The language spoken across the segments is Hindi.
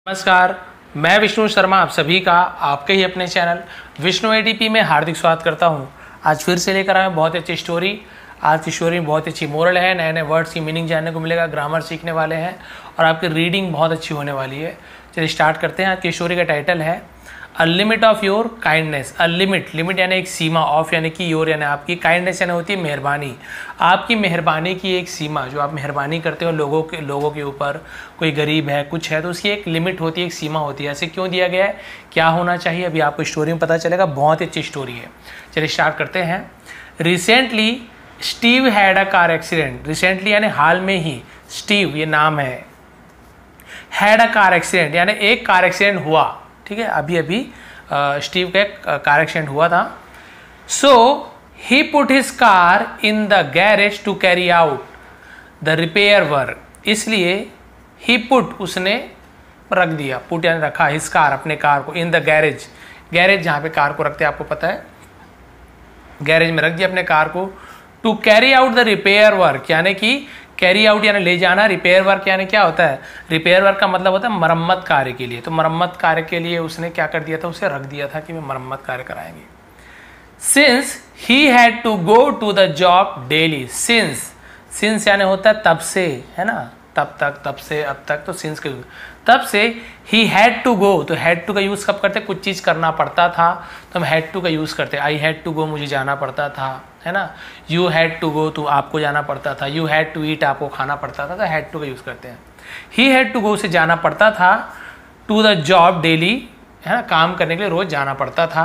नमस्कार, मैं विष्णु शर्मा आप सभी का आपके ही अपने चैनल विष्णु एडीपी में हार्दिक स्वागत करता हूं। आज फिर से लेकर आया बहुत अच्छी स्टोरी। आज की स्टोरी में बहुत अच्छी मोरल है, नए नए वर्ड्स की मीनिंग जानने को मिलेगा, ग्रामर सीखने वाले हैं और आपकी रीडिंग बहुत अच्छी होने वाली है। चलिए स्टार्ट करते हैं। आज की स्टोरी का टाइटल है a limit of your kindness. A limit, limit यानी एक सीमा, ऑफ यानी कि योर यानी आपकी, काइंडनेस यानी होती है मेहरबानी। आपकी मेहरबानी की एक सीमा, जो आप मेहरबानी करते हो लोगों के ऊपर, कोई गरीब है कुछ है तो उसकी एक लिमिट होती है, एक सीमा होती है। ऐसे क्यों दिया गया है, क्या होना चाहिए, अभी आपको स्टोरी में पता चलेगा। बहुत ही अच्छी स्टोरी है। चलिए स्टार्ट करते हैं। Recently Steve had a car accident. Recently यानी हाल में ही, स्टीव ये नाम है, हैड अ कार एक्सीडेंट यानी एक कार एक्सीडेंट हुआ। ठीक है, अभी अभी स्टीव का एक कार एक्सीडेंट हुआ था। So he put his car in the garage to carry out the repair work. इसलिए ही पुट उसने रख दिया, पुट यानी रखा, हिज कार अपने कार को, इन द गैरेज, गैरेज जहाँ पे कार को रखते हैं आपको पता है, गैरेज में रख दिया अपने कार को। To carry out the repair work यानी कि कैरी आउट यानी ले जाना, रिपेयर वर्क यानी क्या होता है, रिपेयर वर्क का मतलब होता है मरम्मत कार्य के लिए। तो मरम्मत कार्य के लिए उसने क्या कर दिया था, उसे रख दिया था कि मैं मरम्मत कार्य कराएंगे। Since he had to go to the job daily. Since यानी होता है तब से, है ना, तब तक, तब से, अब तक, तो सिंस के तब से। ही हैड टू गो, तो हैड टू का यूज़ कब करते, कुछ चीज़ करना पड़ता था तो हम हैड टू का यूज़ करते। आई हैड टू गो, मुझे जाना पड़ता था, है ना। यू हैड टू गो, तो आपको जाना पड़ता था। यू हैड टू ईट, आपको खाना पड़ता था, तो हैड टू का यूज़ करते हैं। ही हैड टू गो से जाना पड़ता था, टू द जॉब डेली, है ना, काम करने के लिए रोज जाना पड़ता था।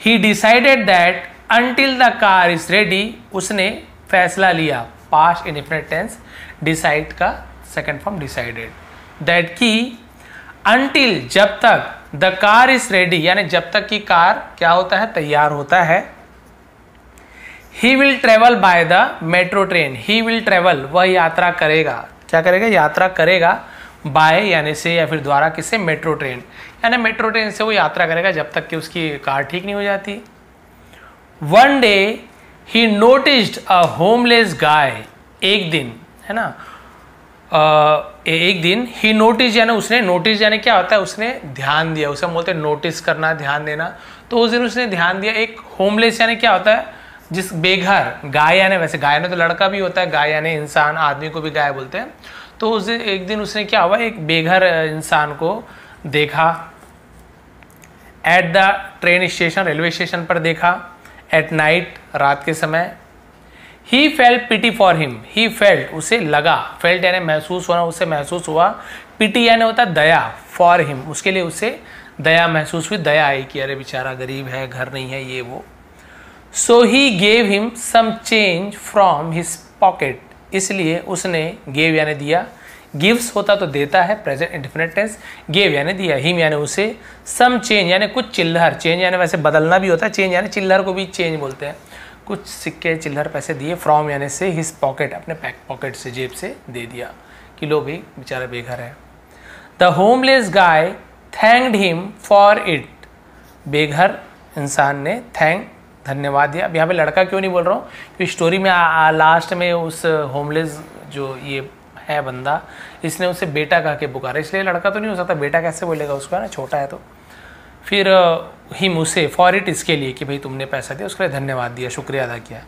ही decided that until the car is ready, उसने फैसला लिया, पास्ट इंडेफिनिट टेंस, डिसाइड का सेकंड फॉर्म डिसाइडेड, दैट की अंटिल जब तक, द कार इज रेडी यानी जब तक की कार क्या होता है, तैयार होता है। He will travel by the metro train. He will travel, वह यात्रा करेगा, क्या करेगा, यात्रा करेगा, बाय यानी से या फिर द्वारा, किससे, मेट्रो ट्रेन, यानी मेट्रो ट्रेन से वो यात्रा करेगा जब तक कि उसकी कार ठीक नहीं हो जाती। One day he noticed a homeless guy. एक दिन, है ना, एक दिन ही नोटिस यानी उसने, नोटिस यानी क्या होता है, उसने ध्यान दिया, उसे बोलते हैं नोटिस करना, ध्यान देना। तो उस दिन उसने ध्यान दिया। एक होमलेस यानी क्या होता है, जिस बेघर, गाय यानी, वैसे गाय ने तो लड़का भी होता है, गाय यानी इंसान, आदमी को भी गाय बोलते हैं। तो उस दिन, एक दिन उसने क्या हुआ, एक बेघर इंसान को देखा, at the train station, railway station पर देखा, एट नाइट, रात के समय। He felt pity for him. He felt, उसे लगा, फेल्ट यानी महसूस होना, उसे महसूस हुआ। पिटी यानी होता है दया, फॉर हिम, उसके लिए उसे दया महसूस हुई, दया आई कि अरे बेचारा गरीब है, घर नहीं है, ये वो। So he gave him some change from his pocket. इसलिए उसने, गेव यानी दिया, गिव्स होता तो देता है, प्रेजेंट इंडेफिनिट टेंस, गेव यानी दिया, हिम यानी उसे, सम चेंज यानी कुछ चिल्लर, चेंज यानी वैसे बदलना भी होता है, चेंज यानी चिल्लर को भी चेंज बोलते हैं, कुछ सिक्के चिल्लर पैसे दिए, फ्रॉम यानी से, हिज पॉकेट अपने पॉकेट से, जेब से दे दिया कि लो भाई बेचारा बेघर है। The homeless guy thanked him for it. बेघर इंसान ने धन्यवाद दिया। अब यहाँ पे लड़का क्यों नहीं बोल रहा हूँ, क्योंकि स्टोरी में लास्ट में उस होमलेस जो ये है बंदा, इसने उसे बेटा कह के पुकारा, इसलिए लड़का तो नहीं हो सकता, बेटा कैसे बोलेगा उसको, है ना, छोटा है तो। फिर हिम उसे, फॉर इट इसके लिए कि भाई तुमने पैसा दिया, उसके लिए धन्यवाद दिया, शुक्रिया अदा किया।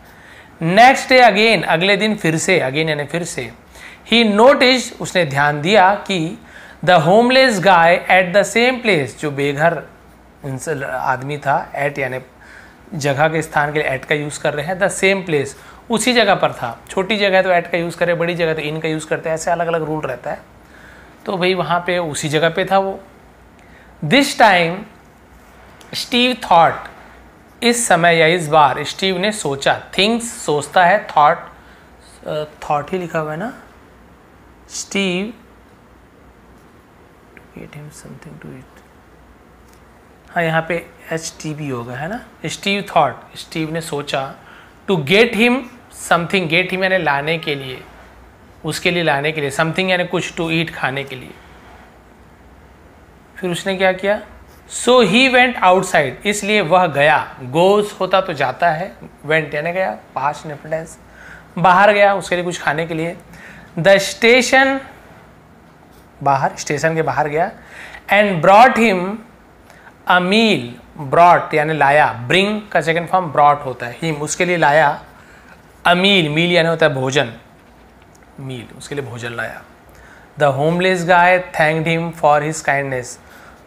नेक्स्ट डे अगेन, अगले दिन फिर से, अगेन यानी फिर से। ही नोटिस्ड, उसने ध्यान दिया कि the homeless guy at the same place, जो बेघर आदमी था, एट यानी जगह के स्थान के लिए एट का यूज़ कर रहे हैं, द सेम प्लेस, उसी जगह पर था। छोटी जगह है तो एट का यूज़ करें, बड़ी जगह तो इन का यूज़ करते हैं, ऐसे अलग अलग रूल रहता है। तो भाई वहाँ पे उसी जगह पे था वो। दिस टाइम स्टीव थॉट, इस समय या इस बार स्टीव ने सोचा, थिंग्स सोचता है, थॉट ही लिखा हुआ है ना, Steve get him something to eat, हाँ यहाँ पे HTB होगा, है ना। स्टीव थॉट, स्टीव ने सोचा, to get him something, get him यानी लाने के लिए, उसके लिए लाने के लिए, समथिंग यानी कुछ, टू ईट खाने के लिए। फिर उसने क्या किया, सो ही वेंट आउटसाइड, इसलिए वह गया, गोज होता तो जाता है, वेंट यानी गया, पास्ट इंडेफिनिट, बाहर गया उसके लिए कुछ खाने के लिए। द स्टेशन बाहर, स्टेशन के बाहर गया। And brought him a meal, brought यानी लाया, ब्रिंग का सेकंड फॉर्म ब्रॉट होता है, हिम उसके लिए लाया, अ मील, मील यानी होता है भोजन, मील उसके लिए भोजन लाया। The homeless guy thanked him for his kindness,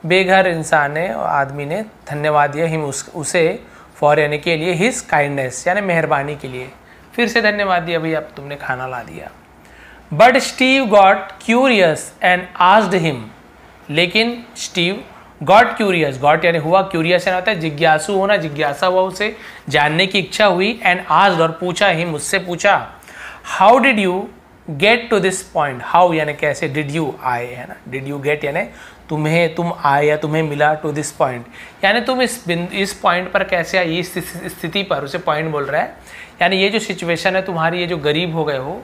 बेघर इंसान ने, आदमी ने धन्यवाद दिया हिम उसे, फॉर यानी के लिए, हिज काइंडनेस यानी मेहरबानी के लिए, फिर से धन्यवाद दिया, भाई अब तुमने खाना ला दिया। But Steve got curious and asked him, लेकिन स्टीव गॉट क्यूरियस, गॉट यानी हुआ, क्यूरियस यानी होता है जिज्ञासु होना, जिज्ञासा हुआ, उसे जानने की इच्छा हुई। एंड आस्क्ड और पूछा, हिम उससे पूछा, how did you get to this point, how यानी कैसे, डिड यू आए, है ना, डिड यू गेट यानी तुम आए या तुम्हें मिला, टू दिस पॉइंट यानी तुम इस पॉइंट पर कैसे आई, इस स्थिति पर, उसे पॉइंट बोल रहा है, यानी ये जो सिचुएशन है तुम्हारी, ये जो गरीब हो गए हो,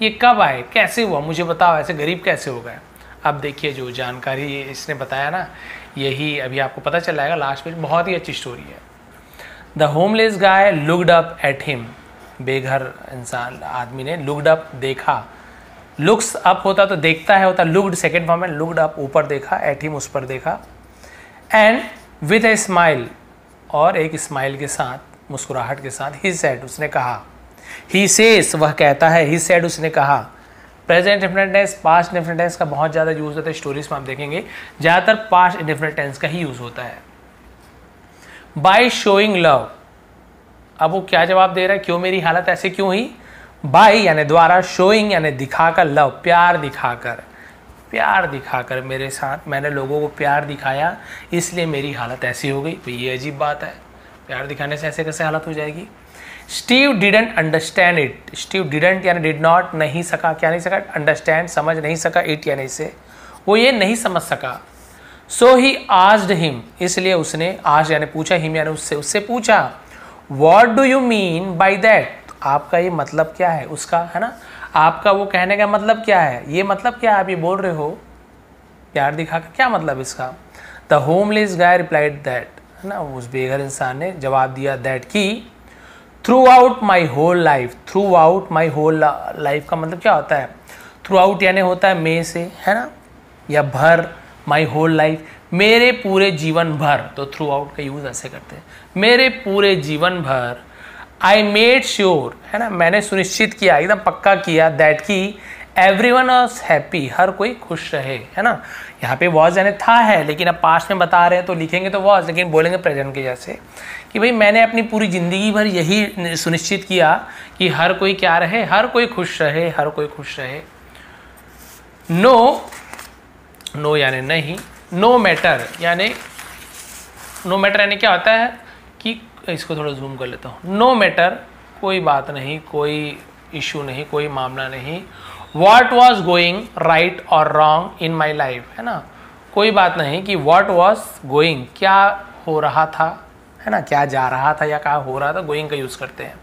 ये कब आए, कैसे हुआ, मुझे बताओ, ऐसे गरीब कैसे हो गए। अब देखिए जो जानकारी इसने बताया ना, यही अभी आपको पता चल जाएगा लास्ट में, बहुत ही अच्छी स्टोरी है। The homeless guy looked up at him, बेघर इंसान आदमी ने लुक्ड अप देखा, लुक्स अप होता तो देखता है होता, लुक्ड सेकेंड फॉर्म में, लुक्ड अप ऊपर देखा, एट हिम उस पर देखा। एंड विथ ए स्माइल और एक स्माइल के साथ, मुस्कुराहट के साथ, ही सेड उसने कहा, ही सेज वह कहता है, ही सेड उसने कहा। Present indefinite tense, past indefinite tense का बहुत ज़्यादा यूज़ होता है स्टोरीज में, आप देखेंगे ज़्यादातर पास्ट इंडेफिनिट टेंस का ही यूज़ होता है। बाय शोइंग लव, अब वो क्या जवाब दे रहा है, क्यों मेरी हालत ऐसे क्यों हुई, बाय यानी द्वारा, शोइंग यानी दिखाकर, लव प्यार दिखाकर, प्यार दिखाकर मेरे साथ मैंने लोगों को प्यार दिखाया, इसलिए मेरी हालत ऐसी हो गई। तो ये अजीब बात है, प्यार दिखाने से ऐसे कैसे हालत हो जाएगी। Steve didn't understand it, Steve didn't यानी डिड नॉट, नहीं सका, क्या नहीं सका, अंडरस्टैंड समझ नहीं सका, इट यानी इसे, वो ये नहीं समझ सका। सो ही आस्क्ड हिम, इसलिए उसने, आस्क्ड यानी पूछा, हिम यानी उससे पूछा, what do you mean by that, आपका ये मतलब क्या है, उसका, है ना, आपका वो कहने का मतलब क्या है, ये मतलब क्या है, आप ये बोल रहे हो प्यार दिखाकर, क्या मतलब इसका। The homeless guy replied that, है ना, उस बेघर इंसान ने जवाब दिया, दैट की throughout my whole life, throughout my whole life का मतलब क्या होता है, थ्रू आउट यानी होता है में से, है ना, या भर, माई होल लाइफ मेरे पूरे जीवन भर, तो थ्रू आउट का यूज ऐसे करते हैं, मेरे पूरे जीवन भर। आई मेड श्योर, है ना, मैंने सुनिश्चित किया, एकदम पक्का किया, दैट की एवरीवन वाज हैप्पी, हर कोई खुश रहे, है ना। यहाँ पे वॉज यानी था है, लेकिन अब पास्ट में बता रहे हैं तो लिखेंगे तो वॉज, लेकिन बोलेंगे प्रेजेंट के जैसे, कि भाई मैंने अपनी पूरी जिंदगी भर यही सुनिश्चित किया कि हर कोई क्या रहे, हर कोई खुश रहे, हर कोई खुश रहे। नो, नो यानी नहीं, नो मैटर यानी, नो मैटर यानी क्या होता है कि, इसको थोड़ा जूम कर लेता हूँ, नो मैटर कोई बात नहीं, कोई इशू नहीं, कोई मामला नहीं। व्हाट वॉज गोइंग राइट और रॉन्ग इन माई लाइफ, है ना, कोई बात नहीं कि व्हाट वॉज गोइंग क्या हो रहा था, है ना, क्या जा रहा था या क्या हो रहा था, गोइंग का यूज़ करते हैं।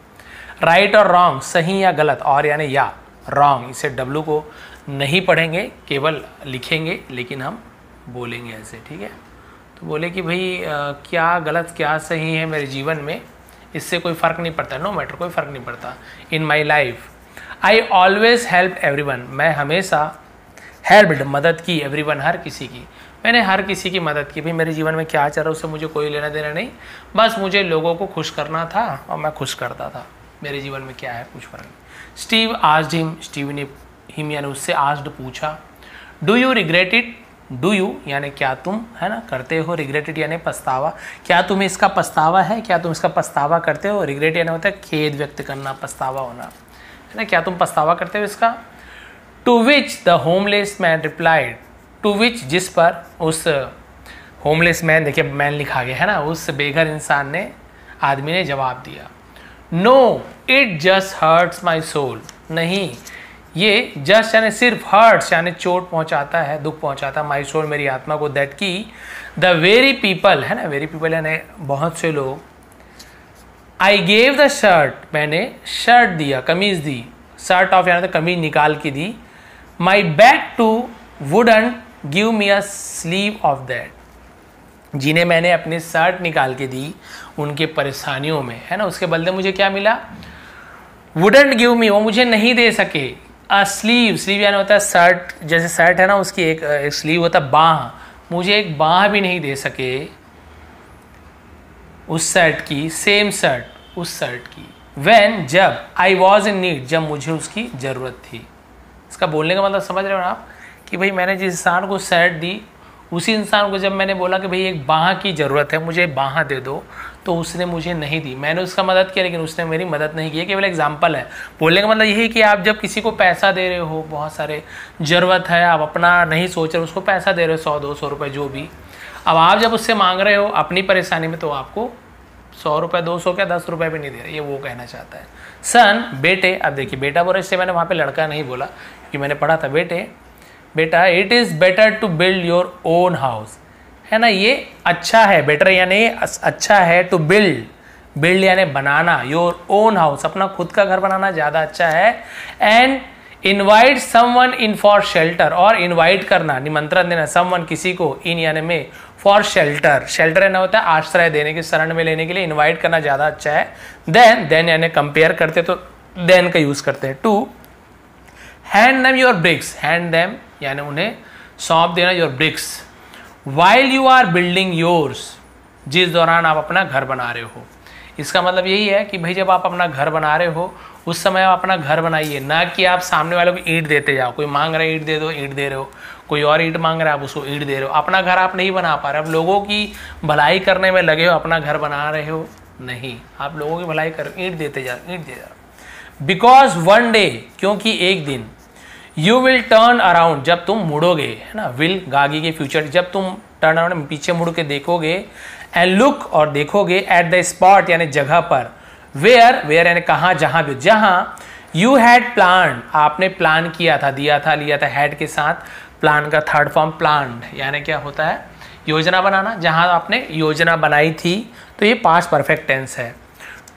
राइट और रॉन्ग, सही या गलत, और यानी या, रॉन्ग इसे डब्लू को नहीं पढ़ेंगे, केवल लिखेंगे, लेकिन हम बोलेंगे ऐसे, ठीक है। तो बोले कि भाई क्या गलत क्या सही है मेरे जीवन में, इससे कोई फ़र्क नहीं पड़ता, नो मैटर कोई फ़र्क नहीं पड़ता। In my life I always help everyone, मैं हमेशा हेल्प्ड मदद की, एवरीवन हर किसी की, मैंने हर किसी की मदद की। भाई मेरे जीवन में क्या चल रहा है उससे मुझे कोई लेना देना नहीं, बस मुझे लोगों को खुश करना था और मैं खुश करता था, मेरे जीवन में क्या है कुछ फर्क नहीं। स्टीव आस्क्ड हिम, स्टीव ने हिम यानी उससे आस्क्ड पूछा। Do you regret it, do you यानी क्या तुम, है ना, करते हो, रिग्रेट इट यानी पछतावा, क्या तुम्हें इसका पछतावा है, क्या तुम इसका पछतावा करते हो। रिग्रेट यानी होता है खेद व्यक्त करना, पछतावा होना, है ना, क्या तुम पछतावा करते हो इसका। To which the homeless man replied, to which जिस पर उस होमलेस मैन, देखिए मैन लिखा गया है ना, उस बेघर इंसान ने, आदमी ने जवाब दिया, no it just hurts my soul, नहीं ये जस्ट यानी सिर्फ, हर्ट्स यानी चोट पहुंचाता है, दुख पहुंचाता है, माई सोल मेरी आत्मा को, दैट की द वेरी पीपल, है ना, वेरी पीपल यानी बहुत से लोग, आई गेव द शर्ट मैंने शर्ट दिया, कमीज दी, शर्ट ऑफ यानी तो कमीज निकाल के दी, my back too wouldn't give me a sleeve of that, जिन्हें मैंने अपनी शर्ट निकाल के दी उनके परेशानियों में, है ना, उसके बदले मुझे क्या मिला, वुडंट गिव मी, वो मुझे नहीं दे सके, स्लीव, स्लीव यानी होता है शर्ट, जैसे शर्ट है ना उसकी एक स्लीव होता है बाह, मुझे एक बाह भी नहीं दे सके उस शर्ट की, सेम शर्ट उस शर्ट की। व्हेन जब, आई वॉज इन नीड जब मुझे उसकी ज़रूरत थी। इसका बोलने का मतलब समझ रहे हो ना आप कि भाई मैंने जिस इंसान को शर्ट दी उसी इंसान को जब मैंने बोला कि भाई एक बाह की ज़रूरत है, मुझे बाह दे दो, तो उसने मुझे नहीं दी। मैंने उसका मदद किया लेकिन उसने मेरी मदद नहीं की। केवल एग्जांपल है। बोलने का मतलब यही कि आप जब किसी को पैसा दे रहे हो, बहुत सारे ज़रूरत है, आप अपना नहीं सोच रहे, उसको पैसा दे रहे हो 100-200 रुपये जो भी, अब आप जब उससे मांग रहे हो अपनी परेशानी में, तो आपको 100 रुपये 200 क्या 10 रुपये भी नहीं दे रहे, ये वो कहना चाहता है। सन, बेटे, अब देखिए बेटा बोला, इससे मैंने वहाँ पे लड़का नहीं बोला कि मैंने पढ़ा था बेटा, it is better to build your own house, है ना, ये अच्छा है, बेटर यानी अच्छा है, टू बिल्ड यानी बनाना, योर ओन हाउस अपना खुद का घर बनाना ज़्यादा अच्छा है। And invite someone in for shelter, और इनवाइट करना, निमंत्रण देना, समवन किसी को, इन यानी में, फॉर शेल्टर, शेल्टर यानी होता है आश्रय देने के, शरण में लेने के लिए इनवाइट करना ज़्यादा अच्छा है। देन यानी कंपेयर करते तो देन का यूज़ करते हैं। To hand them your bricks, hand them यानी उन्हें सौंप देना your bricks, while you are building yours, जिस दौरान आप अपना घर बना रहे हो। इसका मतलब यही है कि भाई जब आप अपना घर बना रहे हो उस समय आप अपना घर बनाइए, ना कि आप सामने वालों को ईंट देते जाओ। कोई मांग रहा है ईंट दे दो, ईंट दे रहे हो, कोई और ईंट मांग रहा है आप उसको ईंट दे रहे हो। अपना घर आप नहीं बना पा रहे, आप लोगों की भलाई करने में लगे हो, अपना घर बना रहे हो नहीं, आप लोगों की भलाई कर, ईंट देते जाओ। बिकॉज वन डे, क्योंकि एक दिन, यू विल टर्न अराउंड, जब तुम मुड़ोगे, है ना, विल गागी के फ्यूचर, जब तुम टर्न अराउंड पीछे मुड़ के देखोगे, एंड लुक और देखोगे, एट द स्पॉट यानी जगह पर, वेयर यानी कहाँ, जहाँ भी, जहाँ यू हैड प्लान आपने प्लान किया था, दिया था, लिया था, हैड के साथ प्लान का थर्ड फॉर्म प्लान्ड यानी क्या होता है, योजना बनाना, जहाँ आपने योजना बनाई थी, तो ये पास्ट परफेक्ट टेंस है।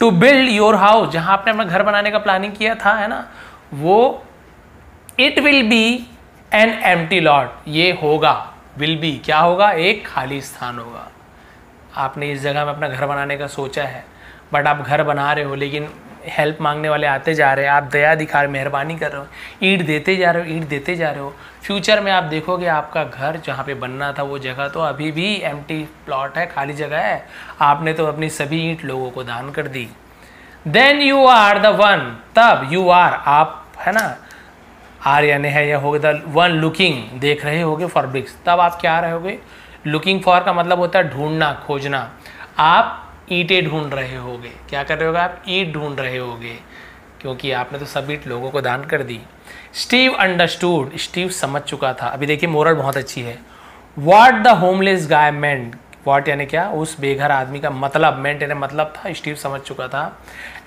टू बिल्ड योर हाउस, जहाँ आपने अपना घर बनाने का प्लानिंग किया था, है ना, वो it will be an empty lot, ये होगा, विल बी क्या होगा, एक खाली स्थान होगा। आपने इस जगह में अपना घर बनाने का सोचा है, बट आप घर बना रहे हो, लेकिन हेल्प मांगने वाले आते जा रहे हैं, आप दया दिखा रहे, मेहरबानी कर रहे हो, ईंट देते जा रहे हो, ईंट देते जा रहे हो। फ्यूचर में आप देखोगे आपका घर जहाँ पे बनना था वो जगह तो अभी भी एम्प्टी प्लॉट है, खाली जगह है, आपने तो अपनी सभी ईंट लोगों को दान कर दी। Then you are the one, तब यू आर आप, है ना, आर यानी है, यह होगा द वन लुकिंग, देख रहे होगे, फॉर ब्रिक्स, तब आप क्या रहोगे, लुकिंग फॉर का मतलब होता है ढूंढना, खोजना, आप ईंटें ढूंढ रहे होगे, क्या कर रहे होगे, आप ईंट ढूंढ रहे होगे, क्योंकि आपने तो सब ईंट लोगों को दान कर दी। स्टीव अंडरस्टूड, स्टीव समझ चुका था। अभी देखिए मोरल बहुत अच्छी है। What the homeless guy meant, what यानी क्या, उस बेघर आदमी का मतलब, मेंट यानी मतलब था, स्टीव समझ चुका था।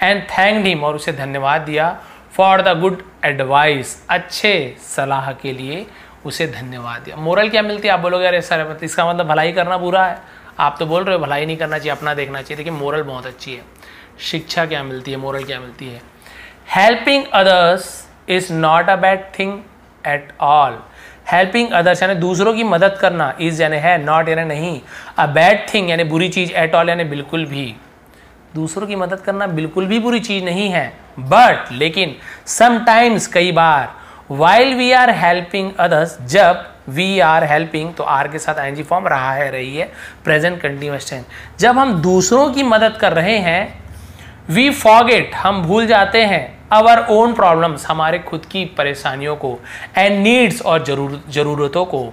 एंड थैंक्ड हिम, और उसे धन्यवाद दिया, फॉर द गुड एडवाइस, अच्छे सलाह के लिए उसे धन्यवाद दिया। मोरल क्या मिलती है, आप बोलोगे अरे सर इसका मतलब भलाई करना बुरा है, आप तो बोल रहे हो भलाई नहीं करना चाहिए, अपना देखना चाहिए। देखिए मोरल बहुत अच्छी है, शिक्षा क्या मिलती है, मोरल क्या मिलती है। Helping others is not a bad thing at all, helping others यानी दूसरों की मदद करना, इज यानी है, नॉट यानी नहीं, अ बैड थिंग यानी बुरी चीज, एट ऑल यानी बिल्कुल भी, दूसरों की मदद करना बिल्कुल भी बुरी चीज नहीं है। बट लेकिन समटाइम्स कई बार, while we are helping others, जब वी आर हेल्पिंग तो आर के साथ आईएनजी फॉर्म रहा है, रही है, प्रेजेंट कंटिन्यूअस टेंस, जब हम दूसरों की मदद कर रहे हैं, वी फॉरगेट हम भूल जाते हैं, आवर ओन प्रॉब्लम्स हमारे खुद की परेशानियों को, एंड नीड्स और जरूरतों को।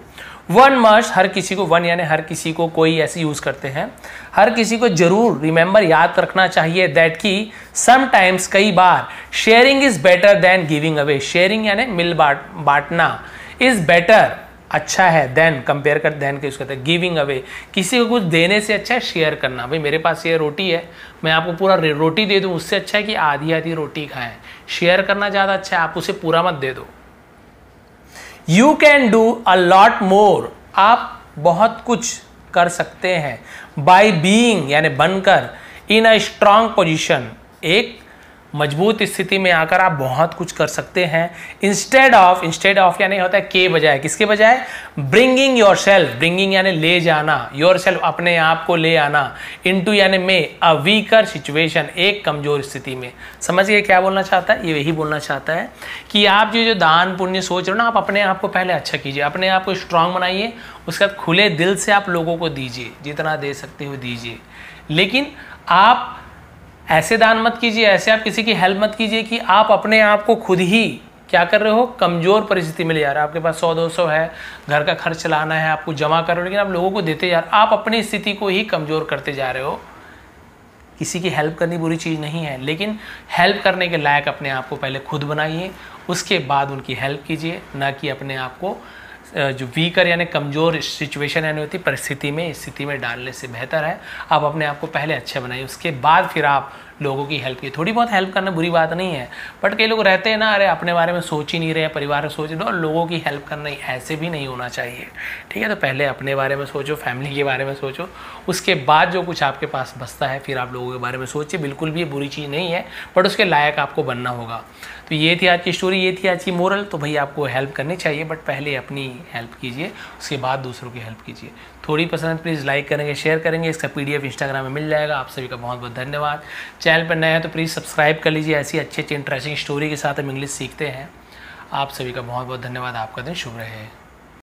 वन मस्ट हर किसी को, वन यानी हर किसी को, कोई ऐसे यूज करते हैं, हर किसी को जरूर रिमेंबर याद रखना चाहिए, दैट की समटाइम्स कई बार, sharing is better than giving away, sharing यानी मिल बांटना, इज बेटर अच्छा है, देन कंपेयर कर देन के यूज करते हैं, गिविंग अवे किसी को कुछ देने से अच्छा है शेयर करना। भाई मेरे पास ये रोटी है, मैं आपको पूरा रोटी दे दूं, उससे अच्छा है कि आधी आधी रोटी खाएं। शेयर करना ज़्यादा अच्छा है, आप उसे पूरा मत दे दो। You can do a lot more, आप बहुत कुछ कर सकते हैं, बाय बीइंग यानी बनकर, इन अ स्ट्रांग पोजिशन, एक मजबूत स्थिति में आकर आप बहुत कुछ कर सकते हैं। इंस्टेड ऑफ यानी होता है के बजाय, किसके बजाय, ब्रिंगिंग योर सेल्फ, ब्रिंगिंग यानी ले जाना, योर सेल्फ अपने आप को ले आना, इनटू यानी में, अ वीकर सिचुएशन एक कमजोर स्थिति में। समझ गए क्या बोलना चाहता है, ये यही बोलना चाहता है कि आप जो दान पुण्य सोच रहे हो ना, आप अपने आप को पहले अच्छा कीजिए, अपने आप को स्ट्रांग बनाइए, उसके बाद खुले दिल से आप लोगों को दीजिए, जितना दे सकते हो दीजिए। लेकिन आप ऐसे दान मत कीजिए, ऐसे आप किसी की हेल्प मत कीजिए कि आप अपने आप को खुद ही क्या कर रहे हो, कमजोर परिस्थिति में ले जा रहे हो। आपके पास 100-200 है, घर का खर्च चलाना है, आपको जमा कर रहे हो, लेकिन आप लोगों को देते जा रहे हो, आप अपनी स्थिति को ही कमजोर करते जा रहे हो। किसी की हेल्प करनी बुरी चीज़ नहीं है, लेकिन हेल्प करने के लायक अपने आप को पहले खुद बनाइए, उसके बाद उनकी हेल्प कीजिए, ना कि अपने आप को जो वीकर यानी कमज़ोर सिचुएशन यानी होती परिस्थिति में डालने से बेहतर है आप अपने आप को पहले अच्छे बनाइए, उसके बाद फिर आप लोगों की हेल्प की। थोड़ी बहुत हेल्प करना बुरी बात नहीं है, बट कई लोग रहते हैं ना, अरे अपने बारे में सोच ही नहीं रहे, परिवार में सोच रहे, और लोगों की हेल्प करना, ऐसे भी नहीं होना चाहिए। ठीक है, तो पहले अपने बारे में सोचो, फैमिली के बारे में सोचो, उसके बाद जो कुछ आपके पास बचता है फिर आप लोगों के बारे में सोचिए। बिल्कुल भी ये बुरी चीज़ नहीं है, बट उसके लायक आपको बनना होगा। तो ये थी आज की स्टोरी, ये थी आज की मोरल। तो भाई आपको हेल्प करनी चाहिए, बट पहले अपनी हेल्प कीजिए, उसके बाद दूसरों की हेल्प कीजिए। थोड़ी पसंद प्लीज़ लाइक करेंगे, शेयर करेंगे, इसका PDF इंस्टाग्राम में मिल जाएगा। आप सभी का बहुत बहुत धन्यवाद। चैनल पर नए हैं तो प्लीज़ सब्सक्राइब कर लीजिए, ऐसी अच्छी इंटरेस्टिंग स्टोरी के साथ हम इंग्लिश सीखते हैं। आप सभी का बहुत बहुत धन्यवाद। आपका दिन शुभ रहे।